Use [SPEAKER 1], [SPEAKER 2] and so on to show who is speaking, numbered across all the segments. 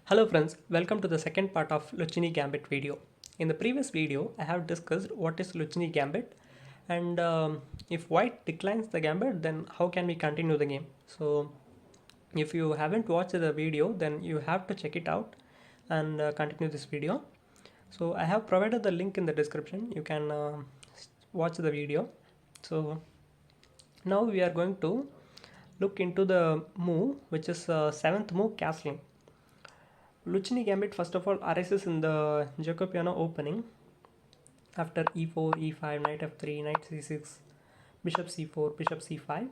[SPEAKER 1] Hello friends, welcome to the second part of lucchini gambit video. In the previous video, I have discussed what is lucchini gambit and if white declines the gambit, then how can we continue the game. So if you haven't watched the video, then you have to check it out and continue this video. So I have provided the link in the description. You can watch the video. So now we are going to look into the move, which is seventh move, castling. Lucchini gambit first of all arises in the giuoco piano opening after e4, e5, knight f3, knight c6, bishop c4, bishop c5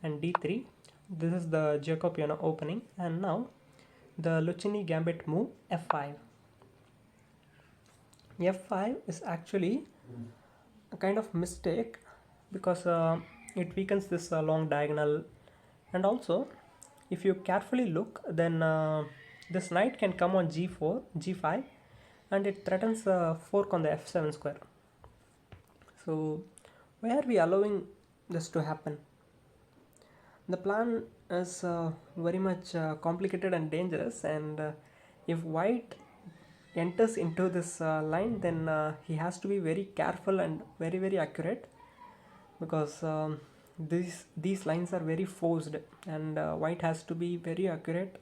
[SPEAKER 1] and d3. This is the giuoco piano opening, and now the Lucchini gambit move f5. F5 is actually a kind of mistake because it weakens this long diagonal, and also if you carefully look, then this knight can come on g4, g5, and it threatens a fork on the f7 square. So why are we allowing this to happen? The plan is very much complicated and dangerous, and if white enters into this line, then he has to be very careful and very accurate, because these lines are very forced, and white has to be very accurate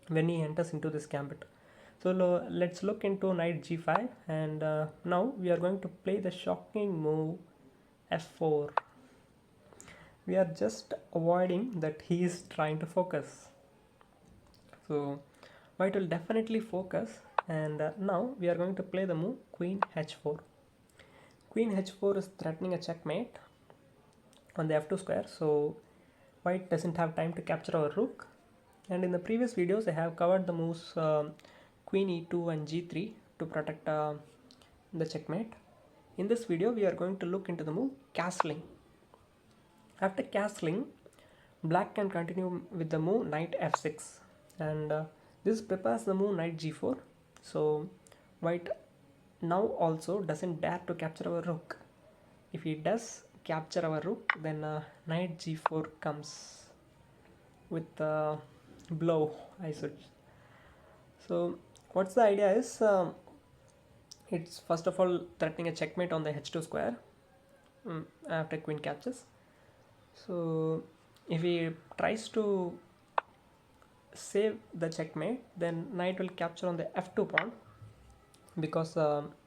[SPEAKER 1] when he enters into this gambit. So let's look into knight g5, and now we are going to play the shocking move f4. We are just avoiding that he is trying to focus. So white will definitely focus, and now we are going to play the move queen h4. Queen h4 is threatening a checkmate on the f2 square, so white doesn't have time to capture our rook. And in the previous videos I have covered the moves queen e2 and g3 to protect the checkmate. In this video we are going to look into the move castling. After castling, black can continue with the move knight f6, and this prepares the move knight g4. So white now also doesn't dare to capture our rook. If he does capture our rook, then knight g4 comes with the blow, I should. So what's the idea is, it's first of all threatening a checkmate on the h2 square after queen captures. So if he tries to save the checkmate, then knight will capture on the f2 pawn, because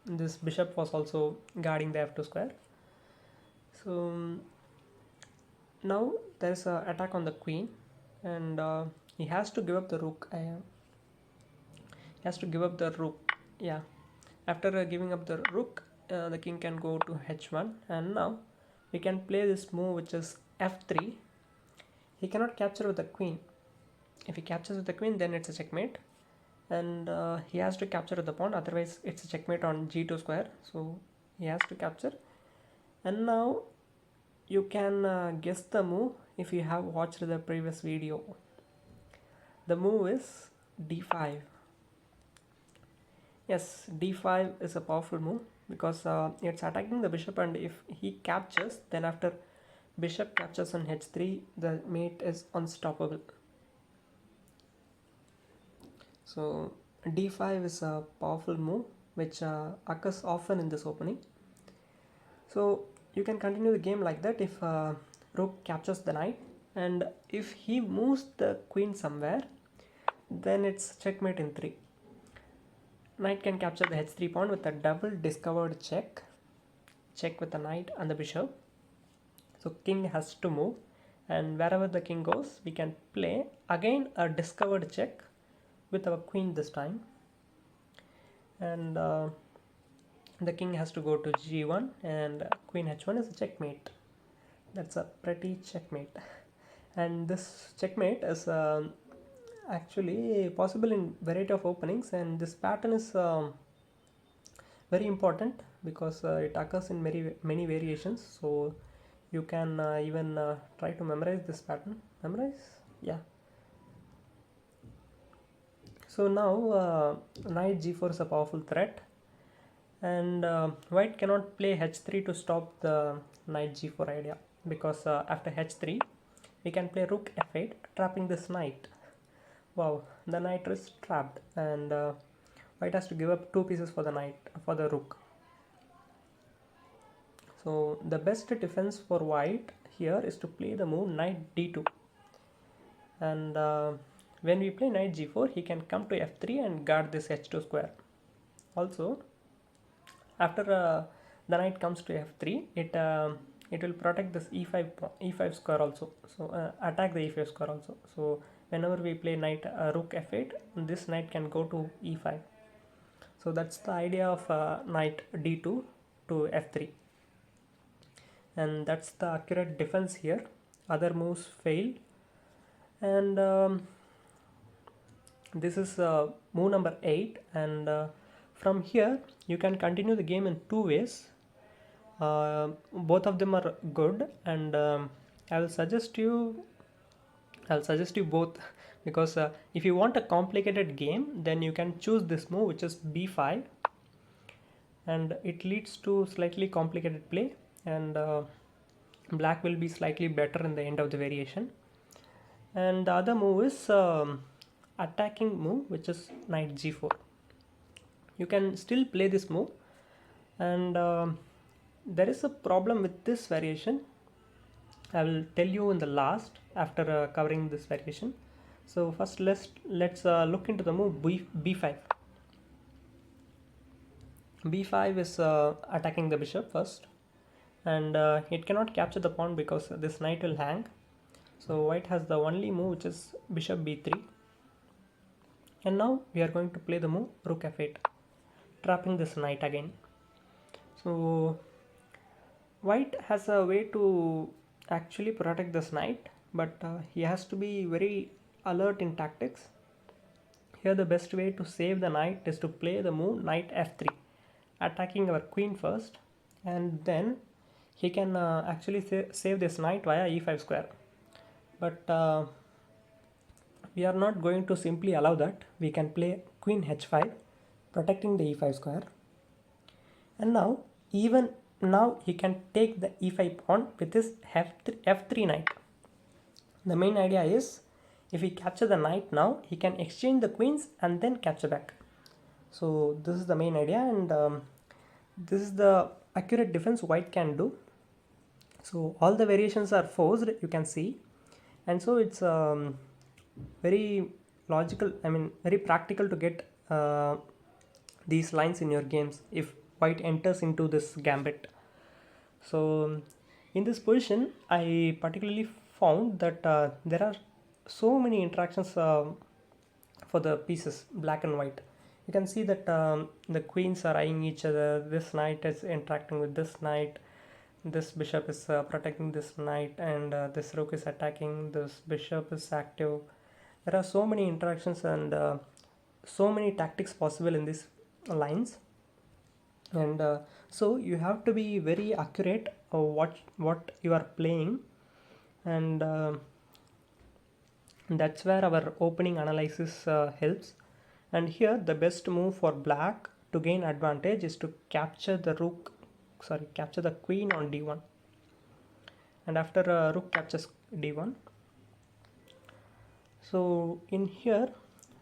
[SPEAKER 1] this bishop was also guarding the f2 square. So now there is an attack on the queen, and he has to give up the rook. He has to give up the rook. Yeah, after giving up the rook, the king can go to h1, and now we can play this move, which is f3. He cannot capture with the queen. If he captures with the queen, then it's a checkmate, and he has to capture with the pawn, otherwise it's a checkmate on g2 square. So he has to capture, and now you can guess the move if you have watched the previous video. The move is d5. Yes, d5 is a powerful move because it's attacking the bishop, and if he captures, then after bishop captures on h3, the mate is unstoppable. So d5 is a powerful move which occurs often in this opening. So you can continue the game like that if rook captures the knight, and if he moves the queen somewhere, then it's checkmate in 3. Knight can capture the h3 pawn with a double discovered check with the knight and the bishop. So king has to move, and wherever the king goes, we can play again a discovered check with our queen this time, and the king has to go to g1, and queen h1 is a checkmate. That's a pretty checkmate, and this checkmate is actually possible in variety of openings, and this pattern is very important because it occurs in many variations. So you can even try to memorize this pattern. Yeah. So now knight g4 is a powerful threat, and white cannot play h3 to stop the knight g4 idea, because after h3 we can play rook f8, trapping this knight. Wow, the knight is trapped, and white has to give up two pieces for the knight for the rook. So the best defense for white here is to play the move knight d2, and when we play knight g4, he can come to f3 and guard this h2 square. Also, after the knight comes to f3, it will protect this e5 square also. So attack the e5 square also. So whenever we play knight rook f8, this knight can go to e5. So that's the idea of knight d2 to f3, and that's the accurate defense here. Other moves fail, and this is move number 8, and from here you can continue the game in two ways. Both of them are good, and I'll suggest you both because if you want a complicated game, then you can choose this move, which is b5, and it leads to slightly complicated play, and black will be slightly better in the end of the variation. And the other move is attacking move, which is knight g4. You can still play this move, and there is a problem with this variation. I will tell you in the last after covering this variation. So first let's look into the move b5. b5 is attacking the bishop first, and it cannot capture the pawn because this knight will hang. So white has the only move, which is bishop b3, and now we are going to play the move rook f8, trapping this knight again. So white has a way to actually protect this knight, but he has to be very alert in tactics. Here the best way to save the knight is to play the move knight f3, attacking our queen first, and then he can actually save this knight via e5 square. But we are not going to simply allow that. We can play queen h5, protecting the e5 square, and now even now he can take the e5 pawn with his f3 knight. The main idea is, if he capture the knight now, he can exchange the queens and then capture back. So this is the main idea, and this is the accurate defense white can do. So all the variations are forced, you can see, and so it's very logical, I mean very practical to get these lines in your games if white enters into this gambit. So in this position, I particularly found that there are so many interactions for the pieces black and white. You can see that the queens are eyeing each other, this knight is interacting with this knight, this bishop is protecting this knight, and this rook is attacking, this bishop is active. There are so many interactions and so many tactics possible in these lines, and so you have to be very accurate of what you are playing, and that's where our opening analysis helps. And here the best move for black to gain advantage is to capture the queen on d1, and after rook captures d1. So in here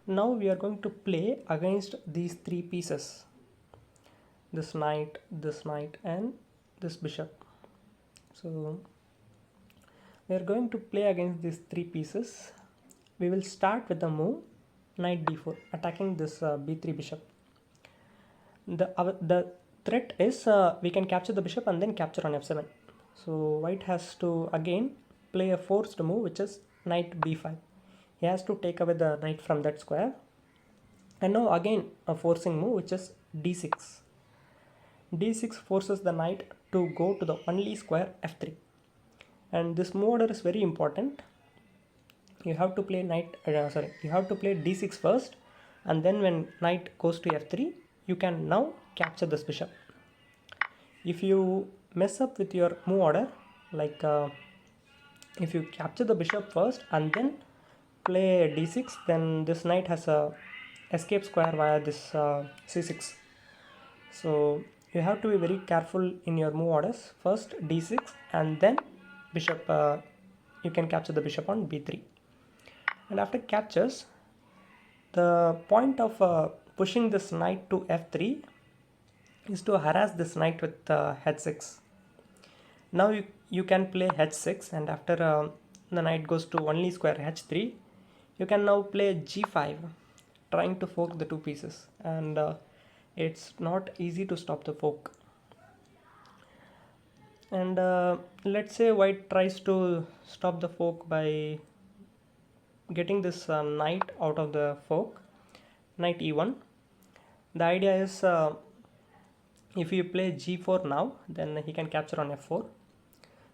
[SPEAKER 1] now we are going to play against these three pieces, this knight, and this bishop. So we are going to play against these three pieces. We will start with the move knight d4, attacking this b3 bishop. The threat is we can capture the bishop and then capture on f7. So white has to again play a forced move, which is knight b5. He has to take away the knight from that square, and now again a forcing move, which is d6. d6 forces the knight to go to the only square f3, and this move order is very important. You have to play you have to play d6 first, and then when knight goes to f3, you can now capture this bishop. If you mess up with your move order, like if you capture the bishop first and then play d6, then this knight has a escape square via this c6. So you have to be very careful in your move orders. First d6 and then bishop, you can capture the bishop on b3, and after captures The point of pushing this knight to f3 is to harass this knight with h6. Now you can play h6, and after the knight goes to only square h3, you can now play g5, trying to fork the two pieces, and it's not easy to stop the fork. And let's say white tries to stop the fork by getting this knight out of the fork, knight e1. The idea is if you play g4 now, then he can capture on f4.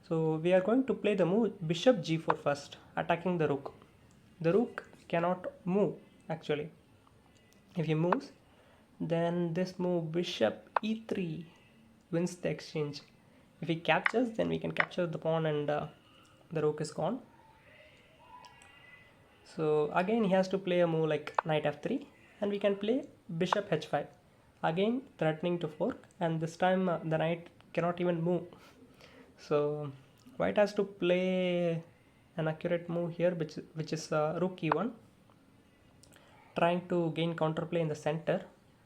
[SPEAKER 1] So we are going to play the move bishop g4 first, attacking the rook. The rook cannot move actually. If he moves, then this move bishop e3 wins the exchange. If he captures, then we can capture the pawn, and the rook is gone. So again he has to play a move like knight f3, and we can play bishop h5, again threatening to fork, and this time the knight cannot even move. So white has to play an accurate move here, which is rook e1, trying to gain counterplay in the center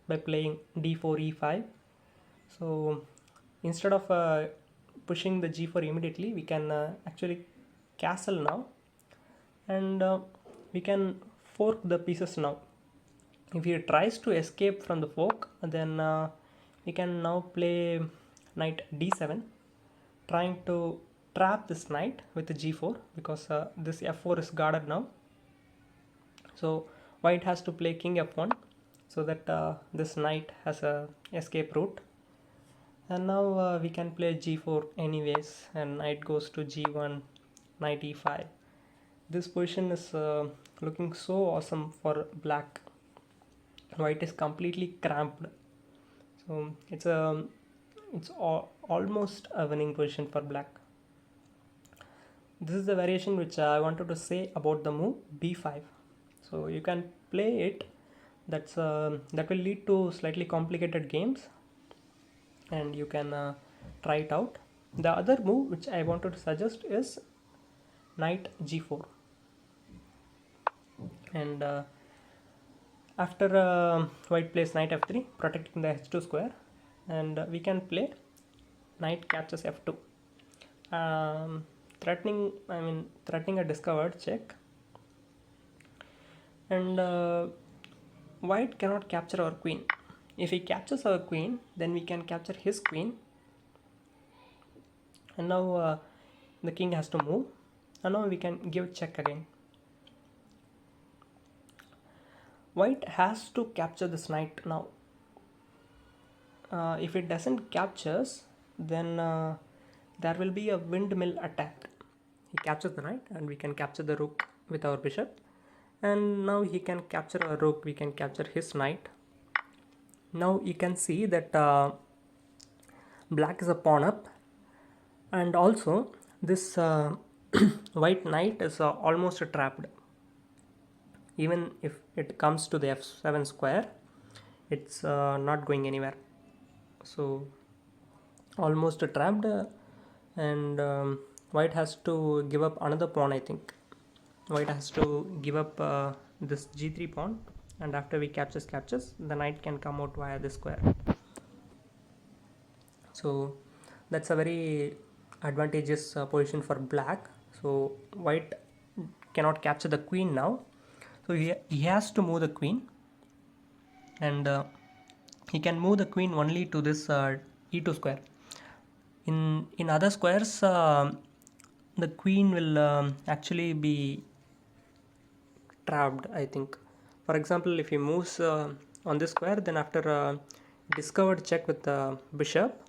[SPEAKER 1] by playing d4 e5. So instead of pushing the g4 immediately, we can actually castle now, and we can fork the pieces now. If he tries to escape from the fork, then we can now play knight d7, trying to trap this knight with the g4, because this f4 is guarded now. So white has to play king f1, so that this knight has a escape route. And now we can play g4 anyways, and knight goes to g1, knight e5. This position is looking so awesome for black. White is completely cramped, so it's almost a winning position for black. This is the variation which I wanted to say about the move b5. So you can play it. That will lead to slightly complicated games, and you can try it out. The other move which I wanted to suggest is knight g4, and after white plays knight f3, protecting the h2 square, and we can play knight captures f2, threatening a discovered check. And white cannot capture our queen. If he captures our queen, then we can capture his queen, and now the king has to move, and now we can give check again. White has to capture this knight now. If it doesn't captures, then there will be a windmill attack. He captures the knight, and we can capture the rook with our bishop, and now he can capture a rook, we can capture his knight. Now you can see that black is a pawn up, and also this white knight is almost trapped. Even if it comes to the f7 square, it's not going anywhere. So almost trapped, and white has to give up another pawn. I think white has to give up this g3 pawn, and after we captures, the knight can come out via this square. So that's a very advantageous position for black. So white cannot capture the queen now, so he has to move the queen, and he can move the queen only to this e2 square. In other squares, the queen will actually be trapped, I think. For example, if he moves on this square, then after discovered check with the bishop,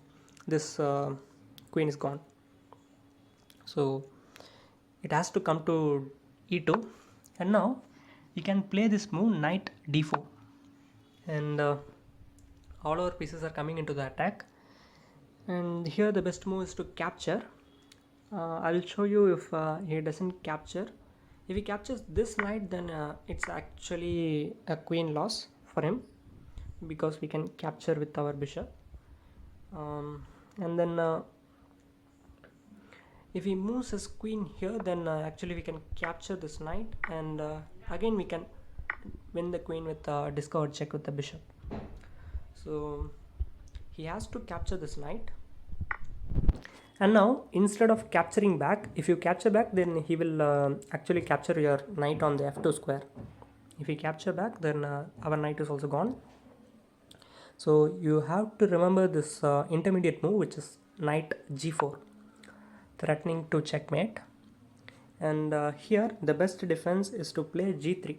[SPEAKER 1] this queen is gone. So it has to come to e2, and now you can play this move knight d4, and all our pieces are coming into the attack. And here the best move is to capture. I will show you if he doesn't capture. If he captures this knight, then it's actually a queen loss for him, because we can capture with our bishop. And then if he moves his queen here, then actually we can capture this knight, and again we can win the queen with a discovered check with the bishop. So he has to capture this knight. And now instead of capturing back, if you capture back, then he will actually capture your knight on the f2 square. If he capture back, then our knight is also gone. So you have to remember this intermediate move, which is knight g4, threatening to checkmate. And here the best defense is to play g3.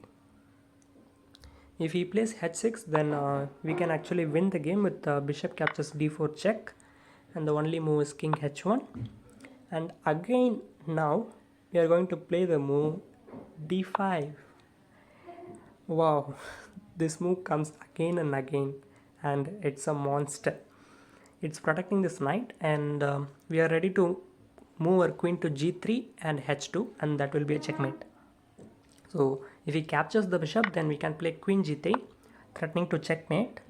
[SPEAKER 1] If he plays h6, then we can actually win the game with bishop captures d4 check, and the only move is king h1. And again now we are going to play the move d5. Wow, this move comes again and again, and it's a monster. It's protecting this knight, and we are ready to move our queen to g3 and h2, and that will be a checkmate. So if he captures the bishop, then we can play queen g3, threatening to checkmate.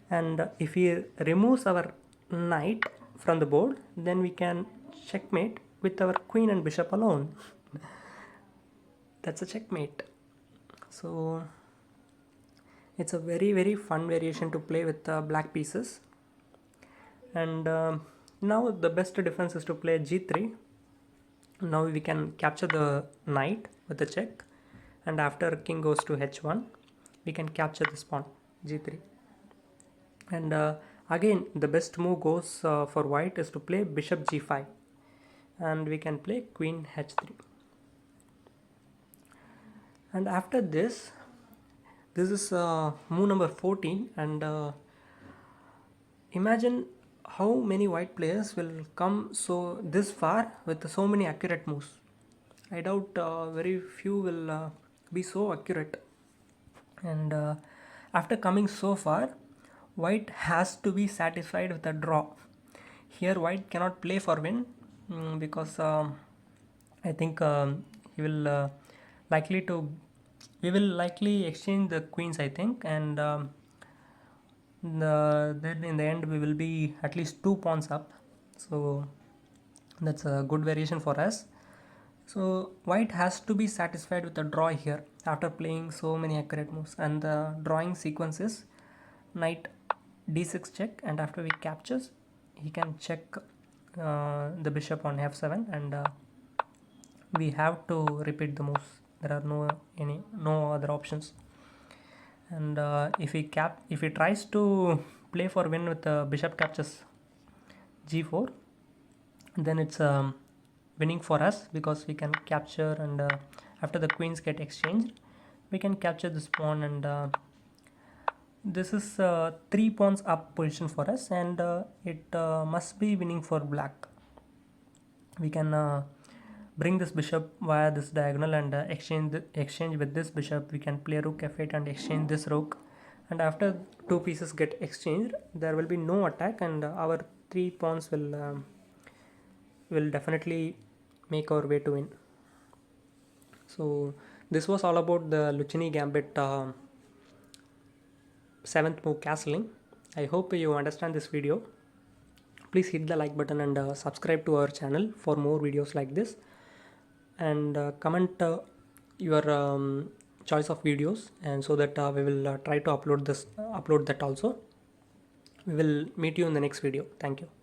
[SPEAKER 1] And if he removes our knight from the board, then we can checkmate with our queen and bishop alone. That's a checkmate. So it's a very fun variation to play with black pieces. And now the best defense is to play g3. Now we can capture the knight with the check, and after king goes to h1, we can capture this pawn g3. And again the best move goes for white is to play bishop g5, and we can play queen h3. And after this is move number 14. And imagine how many white players will come this far with so many accurate moves. I doubt very few will be so accurate. And after coming so far, white has to be satisfied with a draw. Here white cannot play for win, because I think we will likely exchange the queens, I think. And then in the end we will be at least 2 pawns up, so that's a good variation for us. So white has to be satisfied with a draw here after playing so many accurate moves. And the drawing sequence is knight d6 check, and after we captures, he can check the bishop on f7, and we have to repeat the moves. There are no other options. And if he tries to play for win with bishop captures g4, then it's winning for us, because we can capture, and after the queens get exchanged, we can capture this pawn. And this is 3 pawns up position for us, and it must be winning for black. We can bring this bishop via this diagonal, and exchange with this bishop. We can play rook f8 and exchange this rook, and after 2 pieces get exchanged, there will be no attack, and our 3 pawns will definitely make our way to win. So this was all about the Lucchini gambit 7th move castling. I hope you understand this video. Please hit the like button and subscribe to our channel for more videos like this, and comment your choice of videos, and so that we will try to upload that also. We will meet you in the next video. Thank you.